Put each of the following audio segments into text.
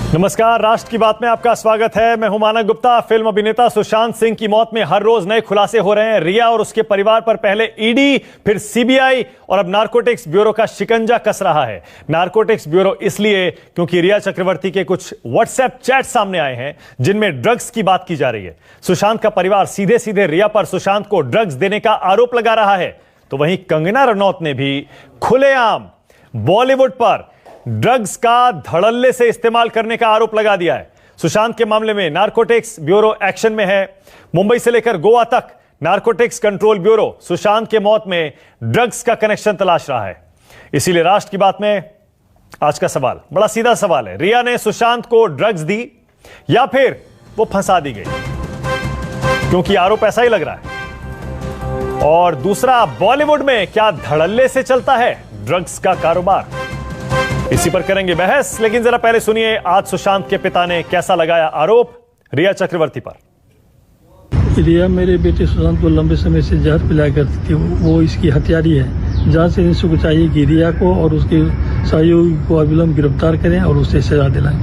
नमस्कार, राष्ट्र की बात में आपका स्वागत है। मैं हूं मानव गुप्ता। फिल्म अभिनेता सुशांत सिंह की मौत में हर रोज नए खुलासे हो रहे हैं। रिया और उसके परिवार पर पहले ईडी, फिर सीबीआई और अब नारकोटिक्स ब्यूरो का शिकंजा कस रहा है। नारकोटिक्स ब्यूरो इसलिए क्योंकि रिया चक्रवर्ती के कुछ व्हाट्सएप चैट सामने आए हैं जिनमें ड्रग्स की बात की जा रही है। सुशांत का परिवार सीधे सीधे रिया पर सुशांत को ड्रग्स देने का आरोप लगा रहा है, तो वहीं कंगना रनौत ने भी खुलेआम बॉलीवुड पर ड्रग्स का धड़ल्ले से इस्तेमाल करने का आरोप लगा दिया है। सुशांत के मामले में नारकोटिक्स ब्यूरो एक्शन में है। मुंबई से लेकर गोवा तक नारकोटिक्स कंट्रोल ब्यूरो सुशांत के मौत में ड्रग्स का कनेक्शन तलाश रहा है। इसीलिए राष्ट्र की बात में आज का सवाल बड़ा सीधा सवाल है, रिया ने सुशांत को ड्रग्स दी या फिर वो फंसा दी गई? क्योंकि आरोप ऐसा ही लग रहा है। और दूसरा, बॉलीवुड में क्या धड़ल्ले से चलता है ड्रग्स का कारोबार? इसी पर करेंगे बहस, लेकिन जरा पहले सुनिए आज सुशांत के पिता ने कैसा लगाया आरोप रिया चक्रवर्ती पर। रिया मेरे बेटे सुशांत को लंबे समय से जहर पिलाया करती थी, वो इसकी हत्यारी है। जांच एजेंसी को चाहिए कि रिया को और उसके सहयोगी को अविलंब गिरफ्तार करें और उसे सजा दिलाएं।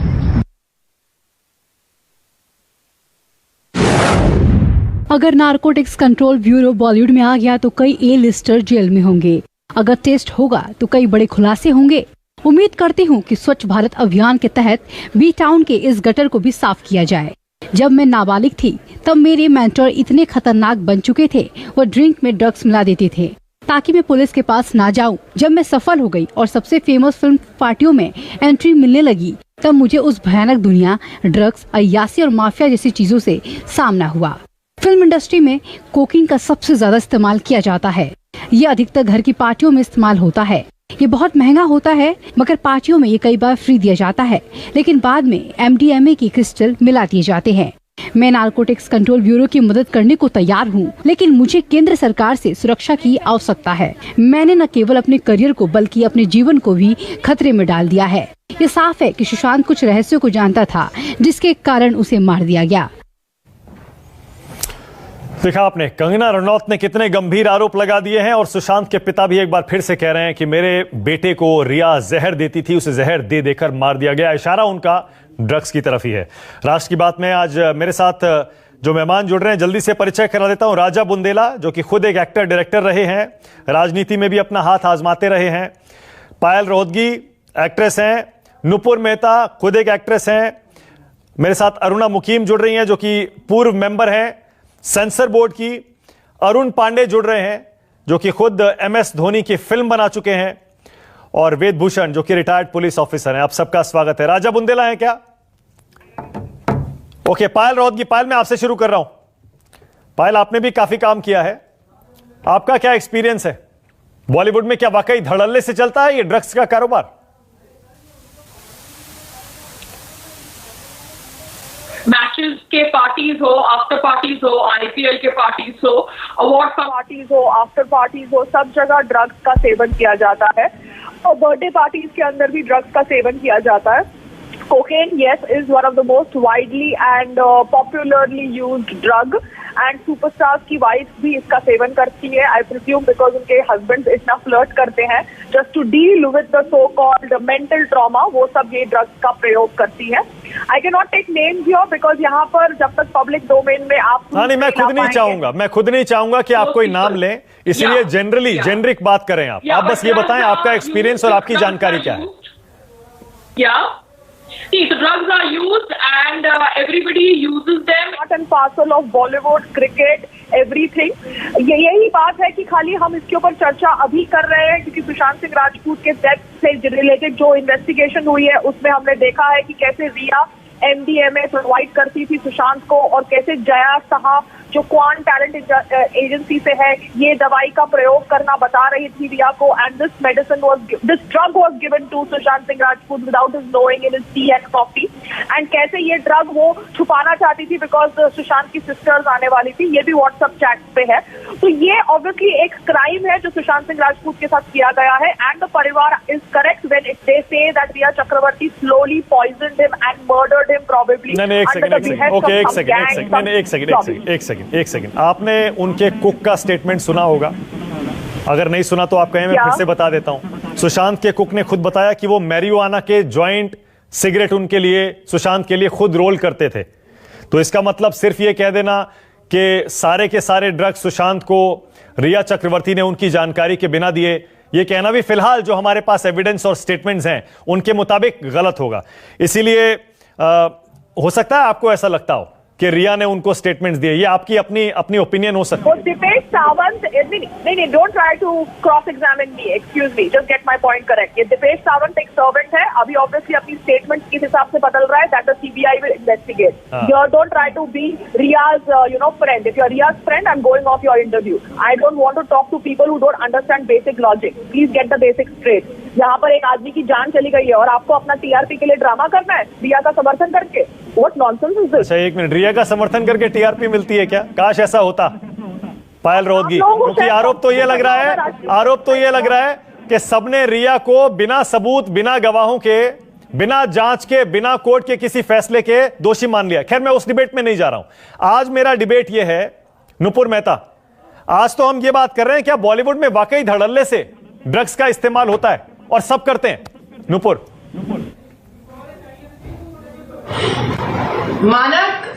अगर नारकोटिक्स कंट्रोल ब्यूरो बॉलीवुड में आ गया तो कई ए लिस्टर जेल में होंगे। अगर टेस्ट होगा तो कई बड़े खुलासे होंगे। उम्मीद करती हूँ कि स्वच्छ भारत अभियान के तहत बी टाउन के इस गटर को भी साफ किया जाए। जब मैं नाबालिग थी तब मेरे मेंटर इतने खतरनाक बन चुके थे, वो ड्रिंक में ड्रग्स मिला देते थे ताकि मैं पुलिस के पास ना जाऊं। जब मैं सफल हो गई और सबसे फेमस फिल्म पार्टियों में एंट्री मिलने लगी, तब मुझे उस भयानक दुनिया ड्रग्स, अय्यासी और माफिया जैसी चीजों से सामना हुआ। फिल्म इंडस्ट्री में कोकीन का सबसे ज्यादा इस्तेमाल किया जाता है। ये अधिकतर घर की पार्टियों में इस्तेमाल होता है। ये बहुत महंगा होता है, मगर पार्टियों में ये कई बार फ्री दिया जाता है, लेकिन बाद में MDMA की क्रिस्टल मिला दिए जाते हैं। मैं नारकोटिक्स कंट्रोल ब्यूरो की मदद करने को तैयार हूँ, लेकिन मुझे केंद्र सरकार से सुरक्षा की आवश्यकता है। मैंने न केवल अपने करियर को बल्कि अपने जीवन को भी खतरे में डाल दिया है। ये साफ है कि सुशांत कुछ रहस्यों को जानता था, जिसके कारण उसे मार दिया गया। देखा आपने, कंगना रनौत ने कितने गंभीर आरोप लगा दिए हैं और सुशांत के पिता भी एक बार फिर से कह रहे हैं कि मेरे बेटे को रिया जहर देती थी, उसे जहर दे देकर मार दिया गया। इशारा उनका ड्रग्स की तरफ ही है। राष्ट्र की बात में आज मेरे साथ जो मेहमान जुड़ रहे हैं, जल्दी से परिचय करा देता हूं। राजा बुंदेला, जो कि खुद एक एक्टर डायरेक्टर रहे हैं, राजनीति में भी अपना हाथ आजमाते रहे हैं। पायल रोहतगी एक्ट्रेस हैं। नुपुर मेहता खुद एक एक्ट्रेस हैं। मेरे साथ अरुणा मुकीम जुड़ रही हैं, जो कि पूर्व मेंबर हैं सेंसर बोर्ड की। अरुण पांडे जुड़ रहे हैं, जो कि खुद MS धोनी की फिल्म बना चुके हैं। और वेद भूषण, जो कि रिटायर्ड पुलिस ऑफिसर हैं। आप सबका स्वागत है। राजा बुंदेला है क्या? ओके, पायल रोहतगी। पायल, मैं आपसे शुरू कर रहा हूं। पायल, आपने भी काफी काम किया है, आपका क्या एक्सपीरियंस है? बॉलीवुड में क्या वाकई धड़ल्ले से चलता है ये ड्रग्स का कारोबार? मैचेस के पार्टीज हो, आफ्टर पार्टीज हो, IPL के पार्टीज हो, अवार्ड पार्टीज हो, आफ्टर पार्टीज हो, सब जगह ड्रग्स का सेवन किया जाता है। और बर्थडे पार्टीज के अंदर भी ड्रग्स का सेवन किया जाता है। Cocaine, yes, is one of the most widely and popularly used drug. And superstars की वाइफ भी इसका सेवन करती है, आई प्रिज्यूम बिकॉज उनके हस्बैंड इतना फ्लर्ट करते हैं just to deal with the so called mental trauma, वो सब ये ड्रग्स का प्रयोग करती है। I can not take names here because यहाँ पर जब तक पब्लिक डोमेन में आप नहीं, मैं खुद नहीं चाहूंगा कि आप कोई नाम लें, इसलिए जनरली जेनरिक बात करें। आप बस ये बताएं आपका एक्सपीरियंस और आपकी जानकारी क्या है। See, the drugs are used and everybody uses them. Part and parcel of Bollywood, cricket, everything. यही बात है कि खाली हम इसके ऊपर चर्चा अभी कर रहे हैं क्योंकि सुशांत सिंह राजपूत के डेथ से रिलेटेड जो इन्वेस्टिगेशन हुई है उसमें हमने देखा है कि कैसे रिया MDMA प्रोवाइड करती थी सुशांत को और कैसे जया साहा जो क्वांट टैलेंट एजेंसी से है ये दवाई का प्रयोग करना बता रही थी रिया को। And this drug was given to Sushant Singh Rajput without his knowing in his tea and coffee. And कैसे ये ड्रग वो छुपाना चाहती थी बिकॉज सुशांत की सिस्टर्स आने वाली थी, ये भी व्हाट्सएप चैट पे है। तो ये ऑब्वियसली एक क्राइम है जो सुशांत सिंह राजपूत के साथ किया गया है। एंड द परिवार is correct when they say that Rhea Chakraborty slowly poisoned him and murdered him probably. एक सेकंड, आपने उनके कुक का स्टेटमेंट सुना होगा, अगर नहीं सुना तो आप कहें मैं फिर से बता देता हूं। सुशांत के कुक ने खुद बताया कि वो मैरिजुआना के जॉइंट सिगरेट उनके लिए, सुशांत के लिए खुद रोल करते थे। तो इसका मतलब सिर्फ ये कह देना कि सारे के सारे ड्रग्स सुशांत को रिया चक्रवर्ती ने उनकी जानकारी के बिना दिए, ये कहना भी फिलहाल जो हमारे पास एविडेंस और स्टेटमेंट्स हैं उनके मुताबिक गलत होगा। इसीलिए हो सकता है आपको ऐसा लगता हो कि रिया ने उनको स्टेटमेंट्स दिए, ये आपकी अपनी ओपिनियन हो सकती है। दीपेश सावंत, नहीं, don't try to cross examine me, excuse me, just get my point correct. ये दीपेश सावंत एक सर्वेंट है, अभी ऑब्वियसली अपनी स्टेटमेंट किस हिसाब से बदल रहा है, that the CBI will investigate. You don't try to be Rhea's friend. If you are Rhea's friend, I am going off your interview. I don't want to talk to people who don't understand basic logic. Please get the basic straight. यहाँ पर एक आदमी की जान चली गई है और आपको अपना टीआरपी के लिए ड्रामा करना है रिया का समर्थन करके। What nonsense is this? अच्छा एक मिनट, रिया का समर्थन करके टीआरपी मिलती है क्या? काश ऐसा होता पायल रोहतगी, क्योंकि आरोप तो ये लग रहा है कि सबने रिया को बिना सबूत, बिना गवाहों के, बिना जांच के, बिना कोर्ट के किसी फैसले के दोषी मान लिया। खैर मैं उस डिबेट में नहीं जा रहा हूं। आज मेरा डिबेट यह है, नुपुर मेहता, आज तो हम ये बात कर रहे हैं क्या बॉलीवुड में वाकई धड़ल्ले से ड्रग्स का इस्तेमाल होता है और सब करते हैं? नुपुर,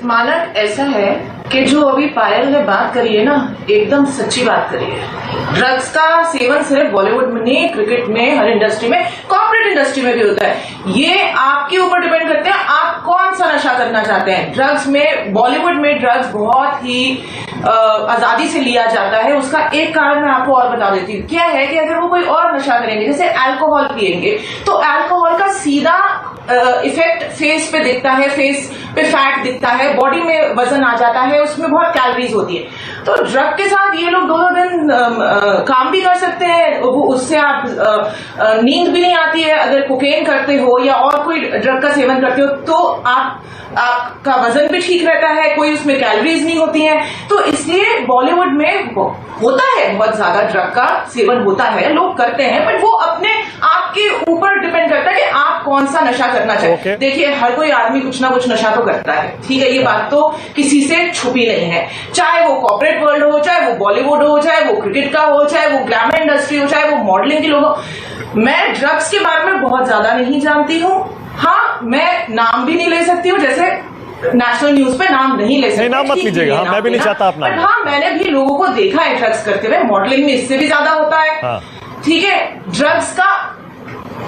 मानक ऐसा है कि जो अभी पायल ने बात करी है ना, एकदम सच्ची बात करी है। ड्रग्स का सेवन सिर्फ बॉलीवुड में नहीं, क्रिकेट में, हर इंडस्ट्री में, कॉर्पोरेट इंडस्ट्री में भी होता है। ये आपके ऊपर डिपेंड करते हैं आप कौन सा नशा करना चाहते हैं। ड्रग्स में, बॉलीवुड में ड्रग्स बहुत ही आजादी से लिया जाता है। उसका एक कारण मैं आपको और बता देती हूँ, क्या है कि अगर वो कोई और नशा करेंगे, जैसे अल्कोहल पिएंगे, तो अल्कोहल का सीधा इफेक्ट फेस पे दिखता है, फेस पे फैट दिखता है, बॉडी में वजन आ जाता है, उसमें बहुत कैलोरीज होती है। तो ड्रग के साथ ये लोग 2-2 दिन काम भी कर सकते हैं, उससे आप नींद भी नहीं आती है। अगर कोकेन करते हो या और कोई ड्रग का सेवन करते हो तो आपका वजन भी ठीक रहता है, कोई उसमें कैलोरीज नहीं होती हैं। तो इसलिए बॉलीवुड में होता है, बहुत ज्यादा ड्रग का सेवन होता है, लोग करते हैं, बट वो अपने आपके ऊपर डिपेंड करता है कि आप कौन सा नशा करना चाहते हैं। देखिए हर कोई आदमी कुछ ना कुछ नशा तो करता है, ठीक है, ये बात तो किसी से छुपी नहीं है। चाहे वो कॉर्पोरेट वर्ल्ड हो, चाहे वो बॉलीवुड हो, चाहे वो क्रिकेट का हो, चाहे वो ग्लैमर इंडस्ट्री हो, चाहे वो मॉडलिंग के लोग हो। मैं ड्रग्स के बारे में बहुत ज्यादा नहीं जानती हूँ। हाँ, मैं नाम भी नहीं ले सकती हूँ, जैसे नेशनल न्यूज पे नाम नहीं ले सकते, नाम मत लीजिएगा। हाँ, मैं भी नहीं चाहता अपना। हाँ, मैंने भी लोगों को देखा है ड्रग्स करते हुए, मॉडलिंग में इससे भी ज्यादा होता है। हाँ। ठीक है, ड्रग्स का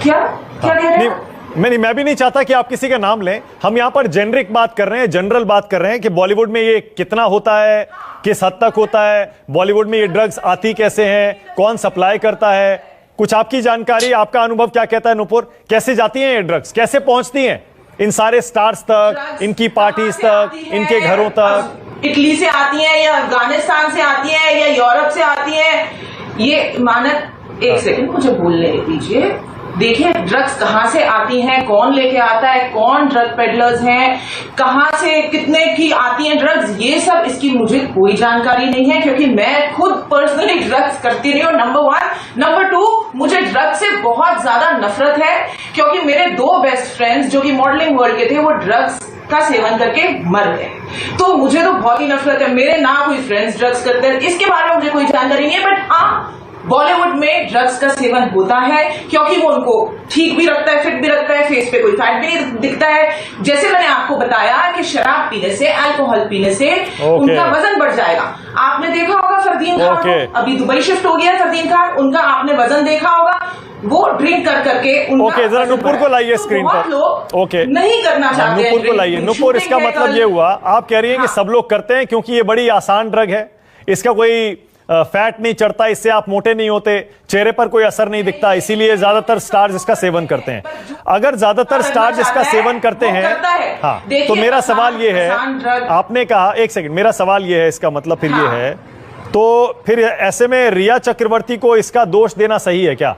क्या कह रहे हैं? मैं भी नहीं चाहता कि आप किसी का नाम लें। हम यहाँ पर जेनरिक बात कर रहे हैं, जनरल बात कर रहे हैं कि बॉलीवुड में ये कितना होता है, किस हद तक होता है, बॉलीवुड में ये ड्रग्स आती कैसे हैं, कौन सप्लाई करता है। कुछ आपकी जानकारी, आपका अनुभव क्या कहता है नुपुर? कैसे जाती हैं ये ड्रग्स, कैसे पहुंचती हैं इन सारे स्टार्स तक, इनकी पार्टीज तक, इनके घरों तक? इटली से आती हैं या अफगानिस्तान से आती हैं या यूरोप से आती हैं? ये मानक एक सेकंड मुझे बोलने दीजिए। देखिए ड्रग्स कहाँ से आती हैं, कौन लेके आता है, कौन ड्रग पेडलर्स हैं, कहाँ से कितने की आती हैं ड्रग्स, ये सब इसकी मुझे कोई जानकारी नहीं है, क्योंकि मैं खुद पर्सनली ड्रग्स करती नहीं हूँ, नंबर 1। नंबर 2, मुझे ड्रग्स से बहुत ज्यादा नफरत है, क्योंकि मेरे 2 बेस्ट फ्रेंड्स जो कि मॉडलिंग वर्ल्ड के थे, वो ड्रग्स का सेवन करके मर गए। तो मुझे तो बहुत ही नफरत है। मेरे ना कोई फ्रेंड्स ड्रग्स करते हैं, इसके बारे में मुझे कोई जानकारी नहीं है। बट हाँ, बॉलीवुड में ड्रग्स का सेवन होता है, क्योंकि वो उनको ठीक भी रखता है, फिट भी रखता है, फेस पे कोई फैट भी नहीं दिखता है। जैसे मैंने आपको बताया कि शराब पीने से, अल्कोहल पीने से उनका वजन बढ़ जाएगा। आपने देखा होगा फरदीन खान को, अभी दुबई शिफ्ट हो गया फरदीन खान, उनका आपने वजन देखा होगा, वो ड्रिंक कर करके उनका जरा नुपुर को लाइए स्क्रीन पर। नहीं करना चाहते हैं। नुपुर को लाइए। नुपुर, इसका मतलब ये हुआ, आप कह रही हैं कि सब लोग करते हैं क्योंकि ये बड़ी आसान ड्रग है, इसका कोई फैट नहीं चढ़ता, इससे आप मोटे नहीं होते, चेहरे पर कोई असर नहीं दिखता, इसीलिए ज्यादातर स्टार्स इसका सेवन करते हैं। अगर ज्यादातर स्टार्स इसका सेवन करते हैं, हाँ, तो मेरा सवाल ये है, आपने कहा, एक सेकंड, मेरा सवाल ये है, इसका मतलब फिर ये है, तो फिर ऐसे में रिया चक्रवर्ती को इसका दोष देना सही है क्या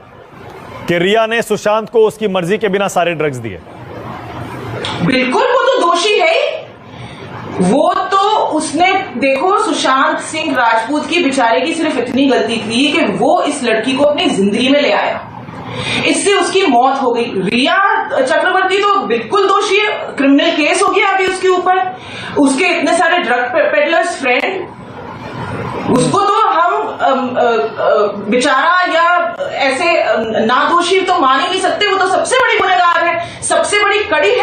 कि रिया ने सुशांत को उसकी मर्जी के बिना सारे ड्रग्स दिए? बिल्कुल, वो तो दोषी है। वो तो उसने, देखो, सुशांत सिंह राजपूत की बेचारे की सिर्फ इतनी गलती थी कि वो इस लड़की को अपनी जिंदगी में ले आया, इससे उसकी मौत हो गई। रिया चक्रवर्ती तो बिल्कुल दोषी है, क्रिमिनल केस हो गया अभी उसके ऊपर, उसके इतने सारे ड्रग पेडलर्स फ्रेंड, उसको तो हम बेचारा या ऐसे नादोषी तो मान ही नहीं सकते। वो तो सबसे बड़ी गुनहगार है, सबसे बड़ी कड़ी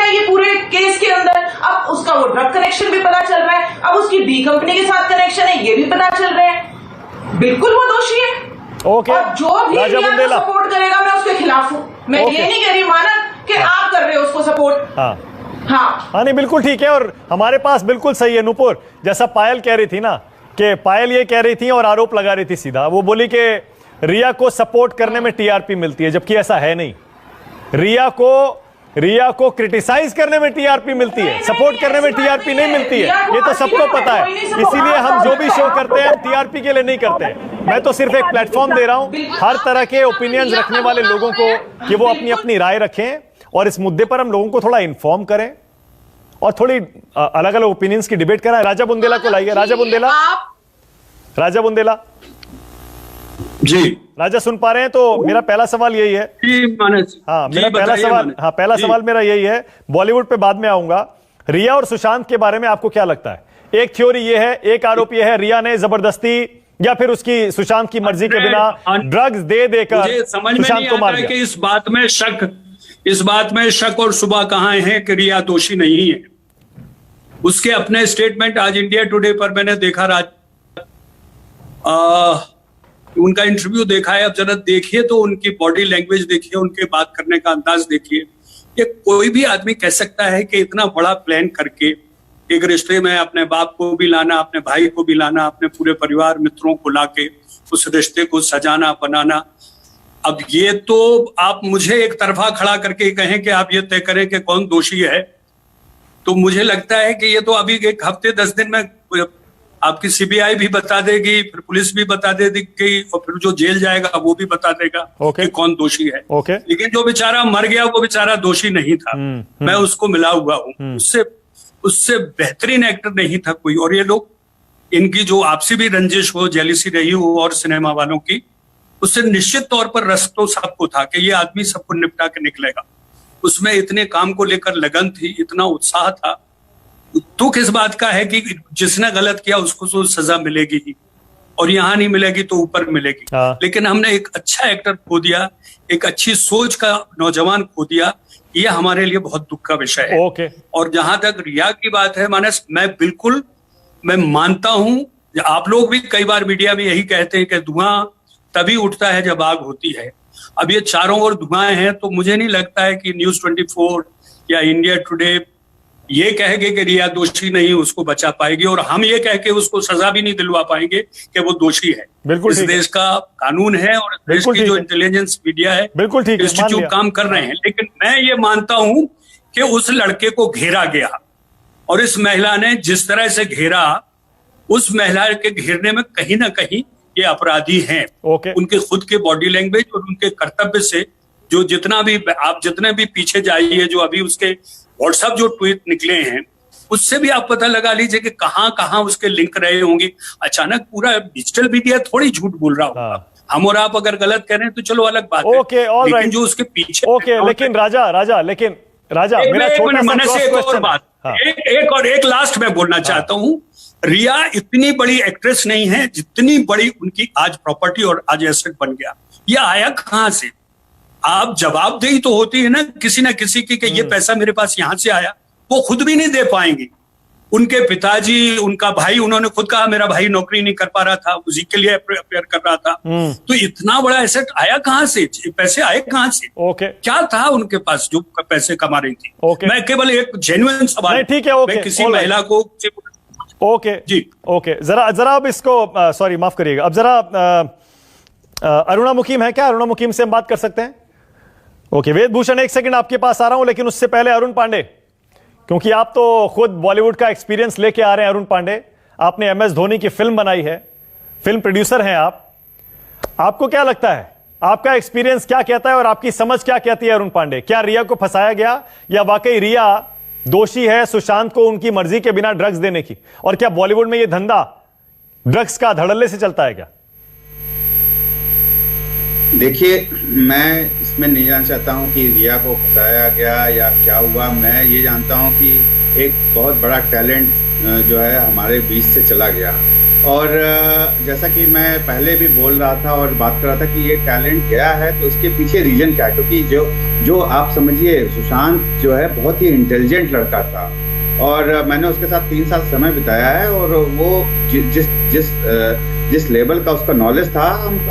अब उसका वो ड्रग कनेक्शन भी पता चल रहा है, अब उसकी डी कंपनी के साथ कनेक्शन है ये भी पता चल रहे हैं। बिल्कुल वो दोषी है। ओके, और जो भी रिया को सपोर्ट करेगा मैं उसके खिलाफ हूँ। मैं ये नहीं कह रही मानक कि आप कर रहे हो उसको सपोर्ट। हाँ नहीं, बिल्कुल ठीक है। और हमारे पास बिल्कुल सही है नूपुर, जैसा पायल कह रही थी ना, कि पायल ये कह रही थी और आरोप लगा रही थी सीधा, वो बोली कि रिया को सपोर्ट करने में टीआरपी मिलती है, जबकि ऐसा है नहीं। रिया को क्रिटिसाइज करने में टीआरपी मिलती है, सपोर्ट करने में टीआरपी नहीं मिलती है, ये तो सबको पता है। इसीलिए हम जो भी शो करते हैं हम टीआरपी के लिए नहीं करते हैं। मैं तो सिर्फ एक प्लेटफॉर्म दे रहा हूं हर तरह के ओपिनियंस रखने वाले लोगों को कि वो अपनी अपनी राय रखें और इस मुद्दे पर हम लोगों को थोड़ा इन्फॉर्म करें और थोड़ी अलग अलग ओपिनियंस की डिबेट कराएं। राजा बुंदेला को लाइए। राजा बुंदेला जी, राजा सुन पा रहे हैं? तो मेरा पहला सवाल यही है। हाँ, मेरा पहला सवाल मेरा यही है, बॉलीवुड पे बाद में आऊंगा। रिया और सुशांत के बारे में आपको क्या लगता है? एक थ्योरी ये है, एक आरोप ये है, रिया ने जबरदस्ती या फिर उसकी सुशांत की मर्जी के बिना ड्रग्स दे देकर सुशांत को मार दिया। कि इस बात में शक और शुबा कहां है कि रिया दोषी नहीं है। उसके अपने स्टेटमेंट आज इंडिया टुडे पर मैंने देखा, उनका इंटरव्यू देखा है। अब जरा देखिए तो उनकी बॉडी लैंग्वेज देखिए, उनके बात करने का अंदाज देखिए। ये कोई भी आदमी कह सकता है कि इतना बड़ा प्लान करके एक रिश्ते में अपने बाप को भी लाना, अपने भाई को भी लाना, अपने पूरे परिवार मित्रों को लाके उस रिश्ते को सजाना बनाना। अब ये तो आप मुझे एक तरफा खड़ा करके कहें कि आप ये तय करें कि कौन दोषी है, तो मुझे लगता है कि ये तो अभी एक हफ्ते 10 दिन में आपकी सीबीआई भी बता देगी, फिर पुलिस भी बता देगी और फिर जो जेल जाएगा वो भी बता देगा कि कौन दोषी है। लेकिन जो बेचारा मर गया वो बेचारा दोषी नहीं था। मैं उसको मिला हुआ हूँ, उससे बेहतरीन एक्टर नहीं था कोई। और ये लोग, इनकी जो आपसी भी रंजिश हो, जेलिसी रही हो और सिनेमा वालों की, उससे निश्चित तौर पर रस तो सबको था कि ये आदमी सबको निपटा के निकलेगा। उसमें इतने काम को लेकर लगन थी, इतना उत्साह था। तो किस बात का है कि जिसने गलत किया उसको तो सजा मिलेगी ही, और यहां नहीं मिलेगी तो ऊपर मिलेगी। लेकिन हमने एक अच्छा एक्टर खो दिया, एक अच्छी सोच का नौजवान खो दिया। ये हमारे लिए बहुत दुख का विषय है। और जहां तक रिया की बात है मानस, मैं मानता हूं, आप लोग भी कई बार मीडिया में यही कहते हैं कि धुआं तभी उठता है जब आग होती है। अब ये चारों ओर धुआं हैं, तो मुझे नहीं लगता है कि न्यूज 24 या इंडिया टुडे ये कहेंगे कि रिया दोषी नहीं, उसको बचा पाएगी, और हम ये कह के उसको सजा भी नहीं दिलवा पाएंगे कि वो दोषी है। बिल्कुल, इस देश का कानून है और देश की जो इंटेलिजेंस मीडिया है, बिल्कुल ठीक, इंस्टीट्यूट काम कर रहे हैं। लेकिन मैं ये मानता हूं कि उस लड़के को घेरा गया, और इस महिला ने जिस तरह से घेरा, उस महिला के घेरने में कहीं ना कहीं ये अपराधी हैं। उनके खुद के बॉडी लैंग्वेज और उनके कर्तव्य से, जो जितना भी आप जितने भी पीछे जाइए, जो अभी उसके व्हाट्सएप जो ट्वीट निकले हैं, उससे भी आप पता लगा लीजिए कि कहां उसके लिंक रहे होंगे। अचानक पूरा डिजिटल मीडिया थोड़ी झूठ बोल रहा होगा। हम और आप अगर गलत कह रहे हैं तो चलो अलग बात है, लेकिन जो उसके पीछे लेकिन राजा मेरा छोटा सा बात, एक लास्ट में बोलना चाहता हूं। रिया इतनी बड़ी एक्ट्रेस नहीं है जितनी बड़ी उनकी आज प्रॉपर्टी और आज एसेट बन गया। ये आया कहां से? आप जवाबदेही तो होती है ना किसी की कि ये पैसा मेरे पास यहां से आया। वो खुद भी नहीं दे पाएंगे। उनके पिताजी, उनका भाई, उन्होंने खुद कहा मेरा भाई नौकरी नहीं कर पा रहा था, उसी के लिए अपेयर कर रहा था। तो इतना बड़ा एसेट आया कहां से? पैसे आए कहां से? क्या था उनके पास जो पैसे कमा रही थी? मैं केवल एक जेन्युइन सवाल, ठीक है, मैं किसी महिला को जरा अब इसको सॉरी माफ करिएगा, अब जरा अरुणा मुकीम है क्या? अरुणा मुकीम से हम बात कर सकते हैं? वेदभूषण, एक सेकंड आपके पास आ रहा हूं, लेकिन उससे पहले अरुण पांडे, क्योंकि आप तो खुद बॉलीवुड का एक्सपीरियंस लेके आ रहे हैं। अरुण पांडे, आपने MS धोनी की फिल्म बनाई है, फिल्म प्रोड्यूसर हैं आप। आपको क्या लगता है, आपका एक्सपीरियंस क्या कहता है और आपकी समझ क्या कहती है? अरुण पांडे, क्या रिया को फंसाया गया या वाकई रिया दोषी है सुशांत को उनकी मर्जी के बिना ड्रग्स देने की? और क्या बॉलीवुड में यह धंधा ड्रग्स का धड़ल्ले से चलता है क्या? देखिए, मैं इसमें नहीं जानना चाहता हूं कि रिया को फंसाया गया या क्या हुआ। मैं ये जानता हूं कि एक बहुत बड़ा टैलेंट जो है हमारे बीच से चला गया, और जैसा कि मैं पहले भी बोल रहा था और बात कर रहा था कि ये टैलेंट गया है तो उसके पीछे रीजन क्या है। क्योंकि जो आप समझिए, सुशांत जो है बहुत ही इंटेलिजेंट लड़का था, और मैंने उसके साथ 3 साल समय बिताया है, और वो जिस लेवल का उसका नॉलेज था,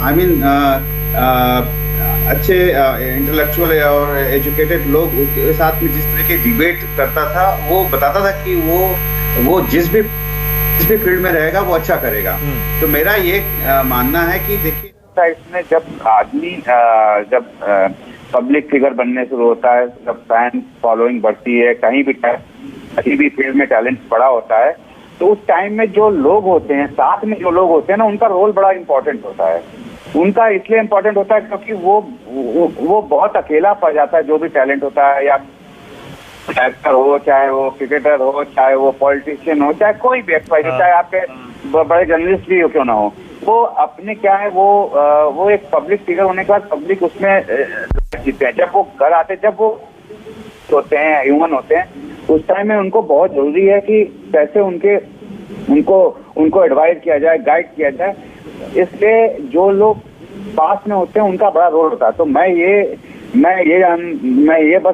आई मीन अच्छे इंटेलेक्चुअल और एजुकेटेड लोग के साथ में जिस तरह की डिबेट करता था, वो बताता था कि वो जिस भी फील्ड में रहेगा वो अच्छा करेगा। तो मेरा ये मानना है कि देखिए, इसमें जब आदमी जब पब्लिक फिगर बनने शुरू होता है, जब फैन फॉलोइंग बढ़ती है, कहीं भी फील्ड में टैलेंट बड़ा होता है, तो उस टाइम में जो लोग होते हैं, साथ में जो लोग होते हैं ना, उनका रोल बड़ा इंपॉर्टेंट होता है। उनका इसलिए इम्पोर्टेंट होता है क्योंकि वो बहुत अकेला पड़ जाता है। जो भी टैलेंट होता है, या एक्टर हो, चाहे वो क्रिकेटर हो, चाहे वो पॉलिटिशियन हो, चाहे कोई भी एक्टर, चाहे आपके बड़े जर्नलिस्ट भी हो क्यों ना हो, वो अपने क्या है, वो एक पब्लिक फिगर होने के बाद पब्लिक उसमें जीते हैं। जब वो घर आते, जब वो होते हैं, ह्यूमन होते हैं, उस टाइम में उनको बहुत जरूरी है कि कैसे उनको एडवाइस किया जाए, गाइड किया जाए। इसलिए जो लोग पास में होते हैं उनका बड़ा रोल होता है। तो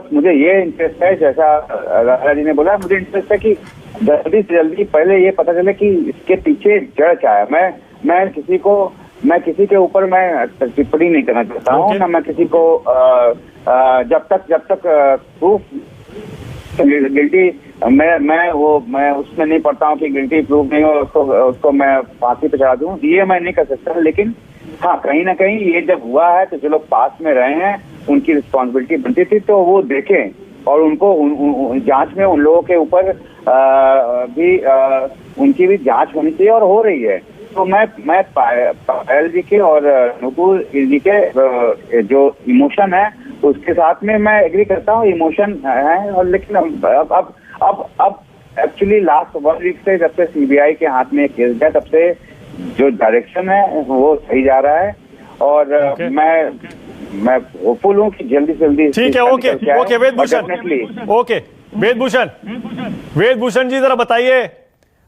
मुझे ये इंटरेस्ट है, जैसा राजा जी ने बोला, मुझे इंटरेस्ट है कि जल्दी से जल्दी पहले ये पता चले कि इसके पीछे जड़ क्या है। मैं किसी के ऊपर मैं टिप्पणी नहीं करना चाहता हूँ, ना मैं किसी को जब तक प्रूफ गिल्टी मैं उसमें नहीं पढ़ता हूँ कि गिल्टी प्रूफ नहीं हो, उसको मैं फांसी पे चढ़ा दूं, ये मैं नहीं कर सकता। लेकिन हाँ, कहीं ना कहीं ये जब हुआ है तो जो लोग पास में रहे हैं, उनकी रिस्पॉन्सिबिलिटी बनती थी, तो वो देखें और उनको जांच में उन लोगों के ऊपर भी उनकी भी जांच होनी चाहिए, और हो रही है। तो मैं पायल जी के और नुपुर जी के जो इमोशन है उसके साथ में मैं एग्री करता हूँ, इमोशन है। और लेकिन अब एक्चुअली लास्ट 1 वीक से जब से सीबीआई के हाथ में केस गया, तब से जो डायरेक्शन है वो सही जा रहा है, और मैं होपफुल हूँ कि जल्दी से जल्दी। ठीक है, ओके वेदभूषण जी, जरा बताइए,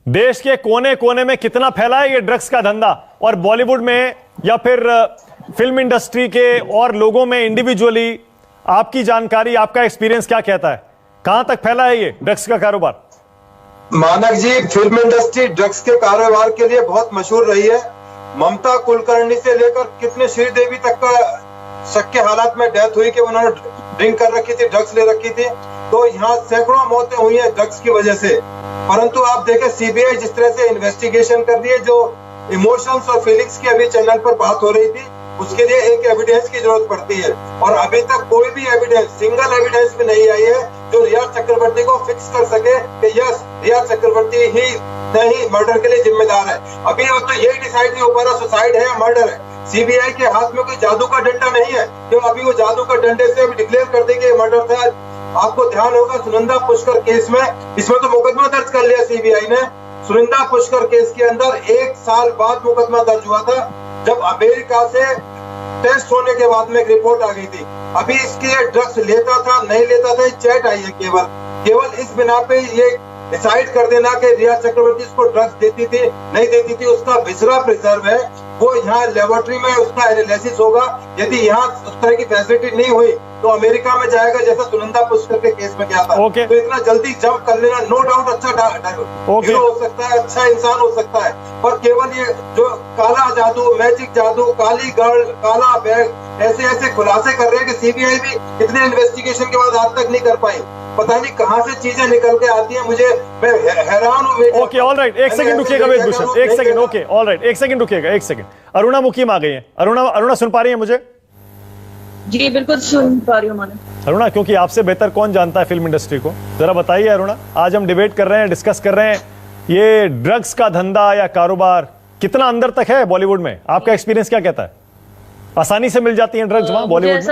देश के कोने कोने में कितना फैला है ये ड्रग्स का धंधा, और बॉलीवुड में या फिर फिल्म इंडस्ट्री के और लोगों में इंडिविजुअली आपकी जानकारी, आपका एक्सपीरियंस क्या कहता है, कहां तक फैला है ये ड्रग्स का कारोबार? मानक जी, फिल्म इंडस्ट्री ड्रग्स के कारोबार के लिए बहुत मशहूर रही है। ममता कुलकर्णी से लेकर कितने श्रीदेवी तक का शक के हालात में डेथ हुई कि उन्होंने ड्रिंक कर रखी थी, ड्रग्स ले रखी थी। तो यहाँ सैकड़ों मौतें हुई हैं ड्रग्स की वजह से। परंतु आप देखें, सीबीआई जिस तरह से इन्वेस्टिगेशन कर रही है, जो इमोशंस और फीलिंग्स की अभी चैनल पर बात हो रही थी, उसके लिए एक एविडेंस की जरूरत पड़ती है, और अभी तक कोई भी एविडेंस, सिंगल एविडेंस भी नहीं आई है जो रिया चक्रवर्ती को फिक्स कर सके कि यस, रिया चक्रवर्ती ही नहीं मर्डर के लिए जिम्मेदार है। अभी तो यही डिसाइड नहीं हो पा रहा सुसाइड है या मर्डर है। सीबीआई के हाथ में कोई जादू का डंडा नहीं है जो अभी वो जादू का डंडे से अभी डिक्लेयर कर दे कि मर्डर था। आपको ध्यान होगा, सुनंदा पुष्कर केस में, इसमें तो मुकदमा दर्ज कर लिया सीबीआई ने। सुनंदा पुष्कर केस के अंदर 1 साल बाद मुकदमा दर्ज हुआ था, जब अमेरिका से टेस्ट होने के बाद में एक रिपोर्ट आ गई थी। अभी इसके ड्रग्स लेता था नहीं लेता था, चैट आई है केवल इस बिना पे ये डिसाइड कर देना कि रिया चक्रवर्ती इसको ड्रग्स देती थी नहीं देती थी, उसका विसरा प्रिजर्व है। वो यहाँ लेबोरेटरी में उसका एनालिसिस होगा। यदि यहाँ उस तरह की फैसिलिटी नहीं हुई तो अमेरिका में जाएगा, जैसा सुनंदा पुष्कर के केस में गया था। तो इतना जल्दी जंप कर लेना, नो डाउट अच्छा हीरो हो सकता है, अच्छा इंसान हो सकता है, पर केवल ये जो काला जादू, मैजिक जादू, काली गर्ल, काला बैग, ऐसे खुलासे कर रहे हैं कि सीबीआई भी इतने इन्वेस्टिगेशन के बाद आज तक नहीं कर पाई। पता नहीं कहां से चीजें निकल के आती हैं, मैं हैरान हूँ। ओके, ऑलराइट, एक सेकंड रुकिएगा वेदभूषण, एक सेकंड, ओके, ऑलराइट, एक सेकंड रुकिएगा, एक सेकंड। अरुणा मुकीम आ गई है। अरुणा सुन पा रही है मुझे? जी बिल्कुल सुन पा रही हूँ मानव। अरुणा, क्योंकि आपसे बेहतर कौन जानता है फिल्म इंडस्ट्री को, जरा बताइए अरुणा। आज हम डिबेट कर रहे हैं, डिस्कस कर रहे हैं, ये ड्रग्स का धंधा या कारोबार कितना अंदर तक है बॉलीवुड में, आपका एक्सपीरियंस क्या कहता है? आसानी से मिल जाती है ड्रग्स वहां बॉलीवुड में?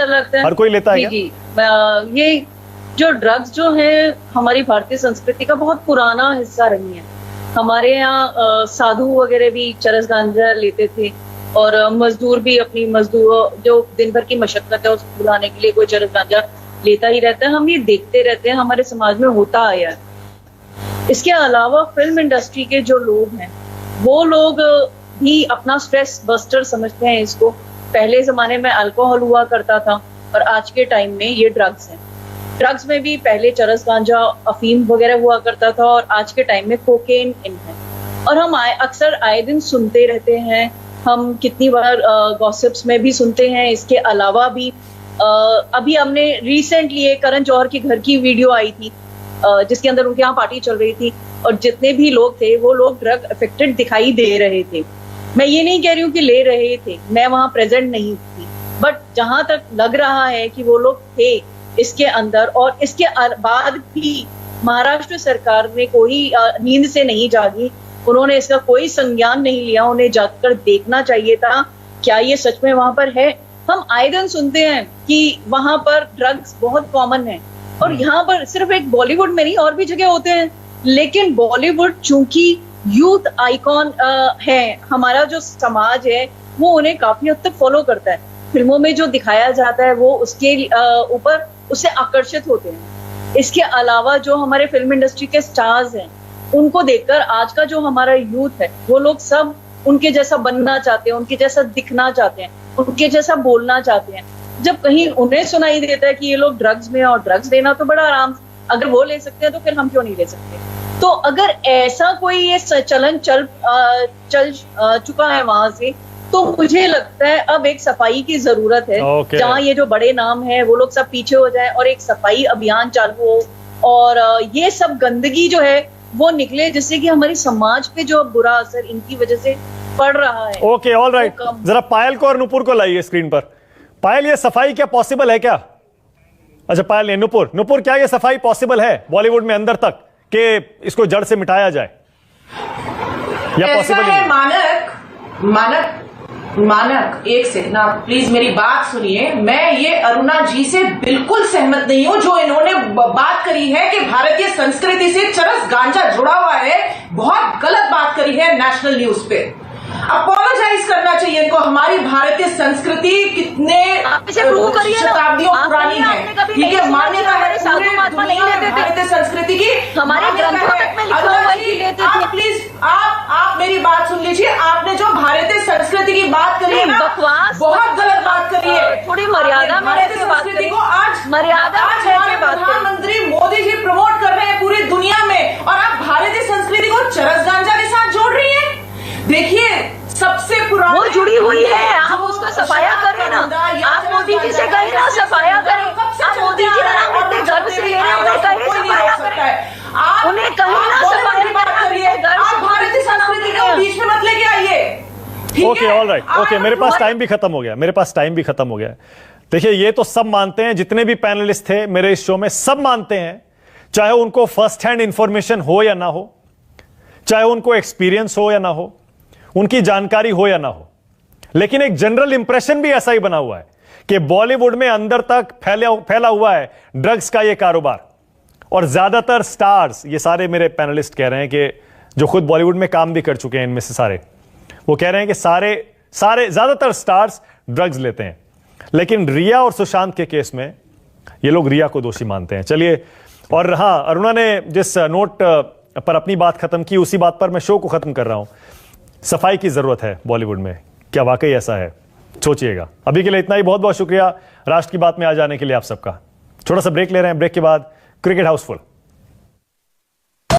हर कोई लेता है क्या? ये जो ड्रग्स जो है हमारी भारतीय संस्कृति का बहुत पुराना हिस्सा रही है। हमारे यहाँ साधु वगैरह भी चरस गांजा लेते थे, और मजदूर भी अपनी मजदूर जो दिन भर की मशक्कत है उसको बुलाने के लिए कोई चरस गांजा लेता ही रहता है। हम ये देखते रहते हैं, हमारे समाज में होता आया है। इसके अलावा फिल्म इंडस्ट्री के जो लोग हैं वो लोग भी अपना स्ट्रेस बस्टर समझते हैं इसको। पहले जमाने में अल्कोहल हुआ करता था और आज के टाइम में ये ड्रग्स हैं। ड्रग्स में भी पहले चरस गांजा अफीम वगैरह हुआ करता था और आज के टाइम में कोकेन इन है। और हम अक्सर आए दिन सुनते रहते हैं, हम कितनी बार गॉसिप्स में भी सुनते हैं। इसके अलावा भी अभी हमने रिसेंटली करण जौहर के घर की वीडियो आई थी जिसके अंदर उनके यहाँ पार्टी चल रही थी और जितने भी लोग थे वो लोग ड्रग अफेक्टेड दिखाई दे रहे थे। मैं ये नहीं कह रही हूँ कि ले रहे थे, मैं वहां प्रेजेंट नहीं थी, बट जहां तक लग रहा है कि वो लोग थे इसके अंदर। और इसके बाद भी महाराष्ट्र सरकार ने कोई नींद से नहीं जागी, उन्होंने इसका कोई संज्ञान नहीं लिया। उन्हें जाकर देखना चाहिए था क्या ये सच में वहां पर है। हम आए दिन सुनते हैं कि वहां पर ड्रग्स बहुत कॉमन है और यहाँ पर सिर्फ एक बॉलीवुड में नहीं और भी जगह होते हैं, लेकिन बॉलीवुड चूंकि यूथ आइकॉन है, हमारा जो समाज है वो उन्हें काफी हद तक फॉलो करता है। फिल्मों में जो दिखाया जाता है वो उसके ऊपर उससे आकर्षित होते हैं। इसके अलावा जो हमारे फिल्म इंडस्ट्री के स्टार्स हैं उनको देखकर आज का जो हमारा यूथ है वो लोग सब उनके जैसा बनना चाहते हैं, उनके जैसा दिखना चाहते हैं, उनके जैसा बोलना चाहते हैं। जब कहीं उन्हें सुनाई देता है कि ये लोग ड्रग्स में, और ड्रग्स लेना तो बड़ा आराम, अगर वो ले सकते हैं तो फिर हम क्यों नहीं ले सकते। तो अगर ऐसा कोई ये चलन चल चुका है वहां से, तो मुझे लगता है अब एक सफाई की जरूरत है। जहां ये जो बड़े नाम है वो लोग सब पीछे हो जाए और एक सफाई अभियान चालू हो और ये सब गंदगी जो है वो निकले, जिससे कि हमारी समाज पे जो बुरा असर इनकी वजह से पड़ रहा है। Okay, all right. जरा पायल को और नुपुर को लाइए स्क्रीन पर। पायल, ये सफाई क्या पॉसिबल है क्या? अच्छा पायल ने, नुपुर क्या ये सफाई पॉसिबल है बॉलीवुड में अंदर तक कि इसको जड़ से मिटाया जाए या पॉसिबल नहीं? मानक एक सेकंड आप प्लीज मेरी बात सुनिए। मैं ये अरुणा जी से बिल्कुल सहमत नहीं हूं जो इन्होंने बात करी है कि भारतीय संस्कृति से चरस गांजा जुड़ा हुआ है। बहुत गलत बात करी है नेशनल न्यूज पे। अपोलोजाइज करना चाहिए इनको। हमारी भारतीय संस्कृति कितने शताब्दियों पुरानी है, ठीक है, मान्यता है भारतीय संस्कृति की, हमारे ग्रंथों में लिखा हुआ है। आप प्लीज आप मेरी बात सुन लीजिए। आपने जो भारतीय संस्कृति की बात करी है बकवास, बहुत गलत बात करी है। थोड़ी मर्यादा भारतीय संस्कृति को आज हमारे प्रधानमंत्री मोदी जी प्रमोट कर रहे हैं पूरी दुनिया में, और आप भारतीय संस्कृति को चरस गांजा के साथ जोड़ रही है। देखिए सबसे पुरानी वो जुड़ी हुई है, आप उसको सफाया करें ना। आप मोदी जी से कहें ना सफाया करें। आप मोदी जी का नाम इतने गर्व से ले रहे हैं, उन्हें कहें सफाया करें। उन्हें कहें ना सफाया करें। आप भारतीय संस्कृति को बीच में मत लेके आइए। Okay, all right. ओके, मेरे पास टाइम भी खत्म हो गया। देखिए ये तो सब मानते हैं, जितने भी पैनलिस्ट थे मेरे इस शो में सब मानते हैं, चाहे उनको फर्स्ट हैंड इंफॉर्मेशन हो या ना हो, चाहे उनको एक्सपीरियंस हो या ना हो, उनकी जानकारी हो या ना हो, लेकिन एक जनरल इंप्रेशन भी ऐसा ही बना हुआ है कि बॉलीवुड में अंदर तक फैला हुआ है ड्रग्स का ये कारोबार। और ज्यादातर स्टार्स, ये सारे मेरे पैनलिस्ट कह रहे हैं कि जो खुद बॉलीवुड में काम भी कर चुके हैं इनमें से सारे, वो कह रहे हैं कि सारे ज्यादातर स्टार्स ड्रग्स लेते हैं। लेकिन रिया और सुशांत के केस में ये लोग रिया को दोषी मानते हैं। चलिए, और हाँ, अरुणा ने जिस नोट पर अपनी बात खत्म की उसी बात पर मैं शो को खत्म कर रहा हूं। सफाई की जरूरत है बॉलीवुड में, क्या वाकई ऐसा है? सोचिएगा। अभी के लिए इतना ही, बहुत बहुत शुक्रिया राष्ट्र की बात में आ जाने के लिए आप सबका। छोटा सा ब्रेक ले रहे हैं, ब्रेक के बाद क्रिकेट हाउसफुल।